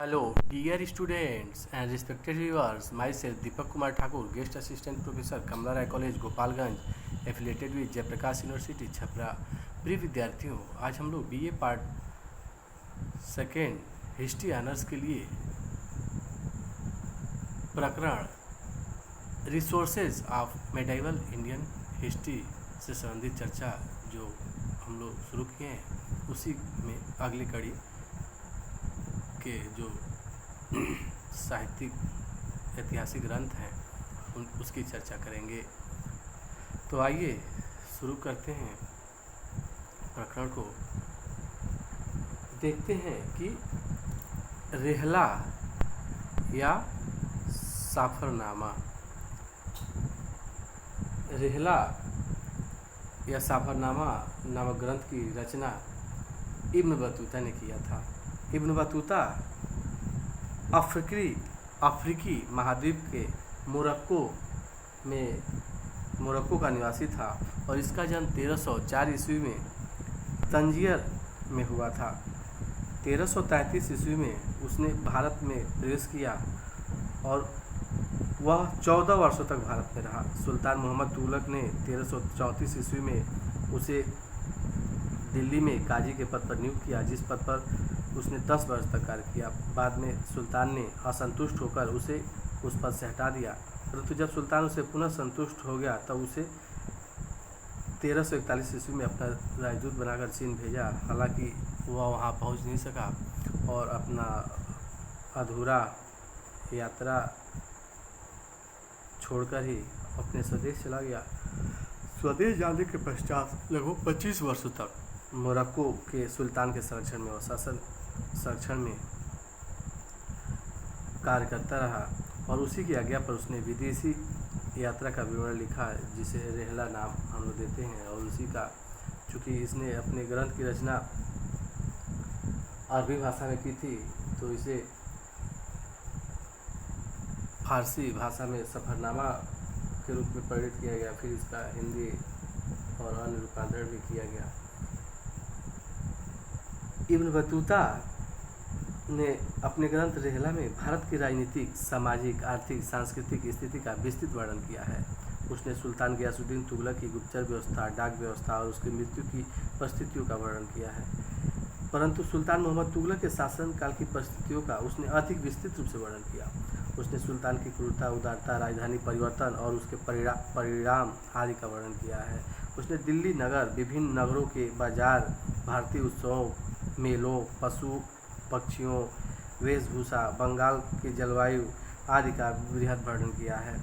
Hello, dear students and respected viewers. Myself Deepak Kumar Thakur, guest assistant professor, Kamla Rai College, Gopalganj, affiliated with Jayaprakash university Chhapra. प्रिय विद्यार्थियों, आज हम लोग BA part second history honours के लिए प्रकरण resources of medieval Indian history से संबंधित चर्चा जो हम लोग शुरू किए हैं, उसी में अगली कड़ी के जो साहित्यिक ऐतिहासिक ग्रंथ हैं उसकी चर्चा करेंगे। तो आइए शुरू करते हैं प्रकरण को। देखते हैं कि रेहला या साफरनामा, रेहला या साफरनामा नामक ग्रंथ की रचना इब्न बतूता ने किया था। इब्न बतूता अफ्रीकी महाद्वीप के मोरक्को का निवासी था और इसका जन्म 1304 ईस्वी में तंजियर में हुआ था। 1333 ईस्वी में उसने भारत में प्रवेश किया और वह 14 वर्षों तक भारत में रहा। सुल्तान मोहम्मद तुगलक ने 1334 ईस्वी में उसे दिल्ली में काजी के पद पर नियुक्त किया, जिस पद पर उसने 10 वर्ष तक कार्य किया। बाद में सुल्तान ने असंतुष्ट होकर उसे उस पद से हटा दिया, परंतु जब सुल्तान उसे पुनः संतुष्ट हो गया तब उसे 1341 ईस्वी में अपना राजदूत बनाकर चीन भेजा। हालांकि वह वहां पहुंच नहीं सका और अपना अधूरा यात्रा छोड़कर ही अपने स्वदेश चला गया। स्वदेश जाने के पश्चात लगभग 25 वर्षों तक मोरक्को के सुल्तान के संरक्षण में और शासन संरक्षण में कार्य करता रहा और उसी की आज्ञा पर उसने विदेशी यात्रा का विवरण लिखा, जिसे रेहला नाम हम लोग देते हैं। और उसी का चूँकि इसने अपने ग्रंथ की रचना अरबी भाषा में की थी, तो इसे फारसी भाषा में सफ़रनामा के रूप में परिणित किया गया। फिर इसका हिंदी और अन्य रूपांतरण भी किया गया। इब्न बतूता ने अपने ग्रंथ रेहला में भारत की राजनीतिक, सामाजिक, आर्थिक, सांस्कृतिक स्थिति का विस्तृत वर्णन किया है। उसने सुल्तान गियासुद्दीन तुगलक की गुप्तचर व्यवस्था, डाक व्यवस्था और उसकी मृत्यु की परिस्थितियों का वर्णन किया है। परंतु सुल्तान मोहम्मद तुगलक के शासनकाल की परिस्थितियों का उसने अधिक विस्तृत रूप से वर्णन किया। उसने सुल्तान की क्रूरता, उदारता, राजधानी परिवर्तन और उसके परिणाम आदि का वर्णन किया है। उसने दिल्ली नगर, विभिन्न नगरों के बाजार, भारतीय उत्सवों, मेलों, पशु पक्षियों, वेशभूषा, बंगाल की जलवायु आदि का बृहद वर्णन किया है।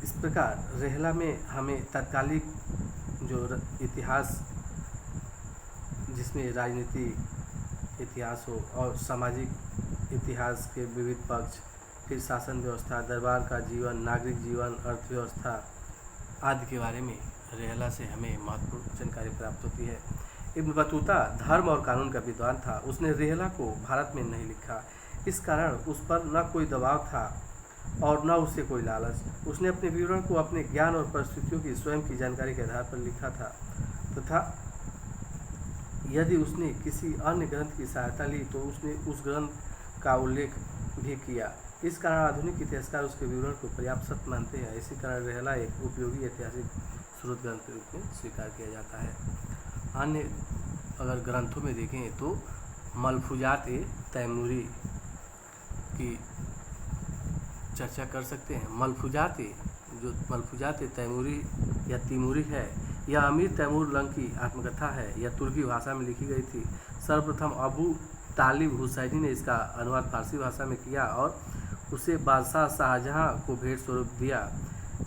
इस प्रकार रेहला में हमें तत्कालिक जो इतिहास, जिसमें राजनीतिक इतिहास हो और सामाजिक इतिहास के विविध पक्ष, फिर शासन व्यवस्था, दरबार का जीवन, नागरिक जीवन, अर्थव्यवस्था आदि के बारे में रेहला से हमें महत्वपूर्ण जानकारी प्राप्त होती है। इब्न बतूता धर्म और कानून का विद्वान था। उसने रेहला को भारत में नहीं लिखा, इस कारण उस पर न कोई दबाव था और न उससे कोई लालच। उसने अपने विवरण को अपने ज्ञान और परिस्थितियों की स्वयं की जानकारी के आधार पर लिखा था तथा यदि उसने किसी अन्य ग्रंथ की सहायता ली तो उसने उस ग्रंथ का उल्लेख भी किया। इस कारण आधुनिक इतिहासकार उसके विवरण को पर्याप्त सत्य मानते हैं। इसी कारण रेहला एक उपयोगी ऐतिहासिक स्रोत ग्रंथ के रूप में स्वीकार किया जाता है। अन्य अगर ग्रंथों में देखें तो मलफूजात तैमूरी की चर्चा कर सकते हैं। मलफूजात तैमूरी या तिमूरी है, यह अमीर तैमूर लंग की आत्मकथा है। यह तुर्की भाषा में लिखी गई थी। सर्वप्रथम अबू तालिब हुसैनी ने इसका अनुवाद फारसी भाषा में किया और उसे बादशाह शाहजहां को भेंट स्वरूप दिया।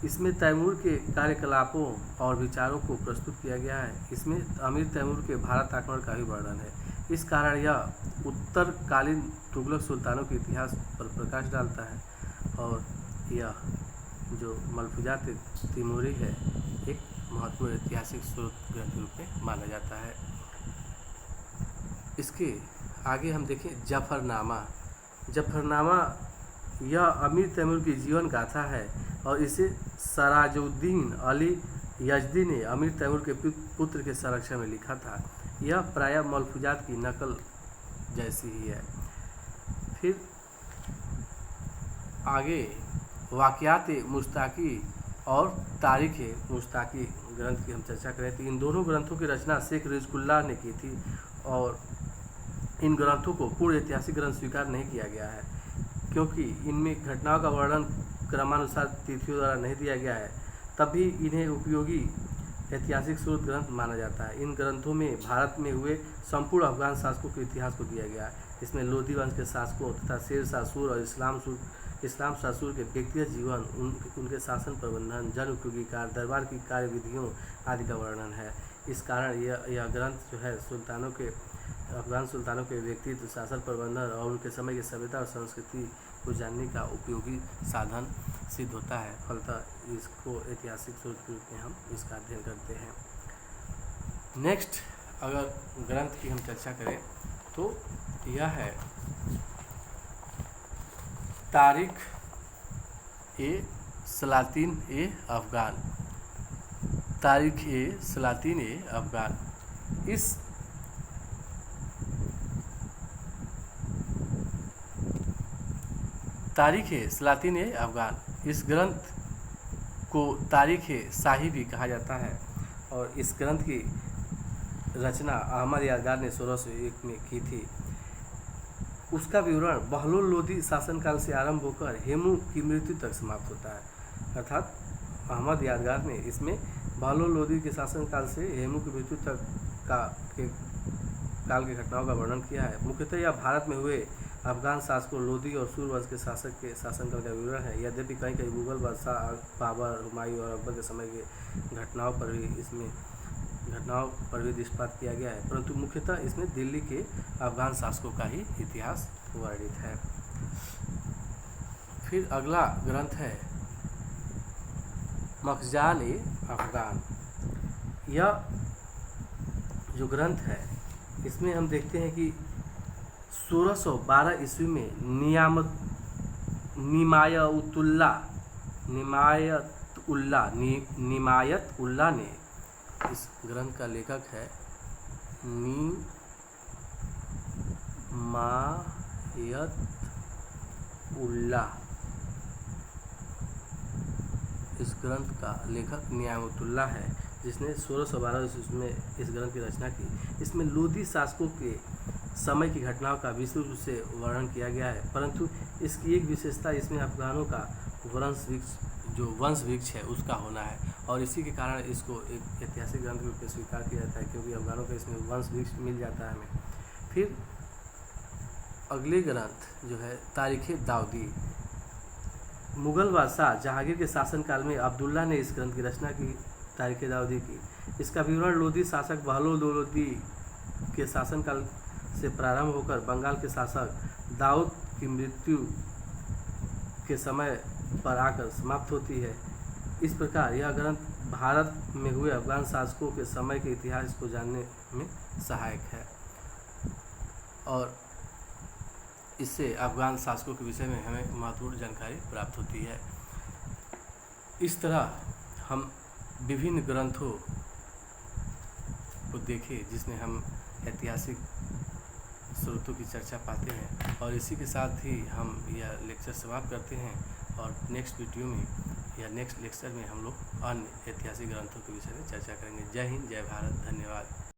इसमें तैमूर के कार्यकलापों और विचारों को प्रस्तुत किया गया है। इसमें अमीर तैमूर के भारत आक्रमण का भी वर्णन है। इस कारण यह उत्तरकालीन तुगलक सुल्तानों के इतिहास पर प्रकाश डालता है और यह जो मलफूजात तिमूरी है एक महत्वपूर्ण ऐतिहासिक स्रोत ग्रंथ के रूप में माना जाता है। इसके आगे हम देखें जफरनामा यह अमीर तैमूर की जीवन गाथा है और इसे सराजुद्दीन अली यजदी ने अमीर तैमूर के पुत्र के संरक्षण में लिखा था। यह प्रायः मलफूजात की नकल जैसी ही है। फिर आगे वाक़ियात मुश्ताकी और तारीख़ मुश्ताकी ग्रंथ की हम चर्चा करें तो इन दोनों ग्रंथों की रचना शेख रिज़कुल्लाह ने की थी और इन ग्रंथों को पूर्ण ऐतिहासिक ग्रंथ स्वीकार नहीं किया गया है, क्योंकि इनमें घटनाओं का वर्णन क्रमानुसार तिथियों द्वारा नहीं दिया गया है, तभी इन्हें उपयोगी ऐतिहासिक स्रोत ग्रंथ माना जाता है। इन ग्रंथों में भारत में हुए संपूर्ण अफगान शासकों के इतिहास को दिया गया है। इसमें लोधी वंश के शासकों तथा शेर शाह सूर और इस्लाम शाह सूर के व्यक्तिगत जीवन, उनके शासन प्रबंधन, जन उपयोगी कार्य, दरबार की कार्यविधियों आदि का वर्णन है। इस कारण यह ग्रंथ जो है अफगान सुल्तानों के व्यक्तित्व, शासन प्रबंधन और उनके समय की सभ्यता और संस्कृति को जानने का उपयोगी साधन सिद्ध होता है। फलतः इसको ऐतिहासिक स्रोत के रूप में हम इसका अध्ययन करते हैं। नेक्स्ट अगर ग्रंथ की हम चर्चा करें तो यह है तारीख़ सलातीन अफ़गान। तारीख़ सलातीन अफ़गान इस तारीख़ सलातीन अफ़गान इस ग्रंथ को तारीख़ शाही भी कहा जाता है और इस ग्रंथ की रचना अहमद यादगार ने 1601 में की थी। उसका विवरण बहलोल लोधी शासनकाल से आरंभ होकर हेमू की मृत्यु तक समाप्त होता है। अर्थात अहमद यादगार ने इसमें बहलोल लोधी के शासनकाल से हेमू की मृत्यु तक काल की घटनाओं का वर्णन किया है। मुख्यतः यह भारत में हुए अफगान शासकों लोधी और सूर वंश के शासक के शासनकाल का विवरण है। यद्यपि कहीं कहीं मुगल बादशाह बाबर, हुमायूं और अकबर के समय के घटनाओं पर भी दृष्टिपात किया गया है, परंतु मुख्यतः इसमें दिल्ली के अफगान शासकों का ही इतिहास वर्णित है। फिर अगला ग्रंथ है मखजान अफ़गान। यह जो ग्रंथ है इसमें हम देखते हैं कि 1612 ईस्वी में निमायत उल्ला ने, इस ग्रंथ का लेखक है निमायत उल्ला, इस ग्रंथ का लेखक नियामतुल्लाह है, जिसने 1612 ईस्वी में इस ग्रंथ की रचना की। इसमें लोधी शासकों के समय की घटनाओं का विस्तृत रूप से वर्णन किया गया है, परंतु इसकी एक विशेषता इसमें अफगानों का वंश वृक्ष है उसका होना है और इसी के कारण इसको एक ऐतिहासिक ग्रंथ के रूप में स्वीकार किया जाता है, क्योंकि अफगानों का इसमें वंश वृक्ष मिल जाता है हमें। फिर अगले ग्रंथ जो है तारीख़ दाऊदी। मुगल बादशाह जहांगीर के शासनकाल में अब्दुल्ला ने इस ग्रंथ की रचना की, तारीख़ दाऊदी की। इसका विवरण लोधी शासक बहलोल लोधी के शासनकाल से प्रारंभ होकर बंगाल के शासक दाऊद की मृत्यु के समय पर आकर समाप्त होती है। इस प्रकार यह ग्रंथ भारत में हुए अफगान शासकों के समय के इतिहास को जानने में सहायक है और इससे अफगान शासकों के विषय में हमें महत्वपूर्ण जानकारी प्राप्त होती है। इस तरह हम विभिन्न ग्रंथों को देखें जिसमें हम ऐतिहासिक स्रोतों की चर्चा पाते हैं और इसी के साथ ही हम यह लेक्चर समाप्त करते हैं और नेक्स्ट वीडियो में या नेक्स्ट लेक्चर में हम लोग अन्य ऐतिहासिक ग्रंथों के विषय में चर्चा करेंगे। जय हिंद, जय भारत, धन्यवाद।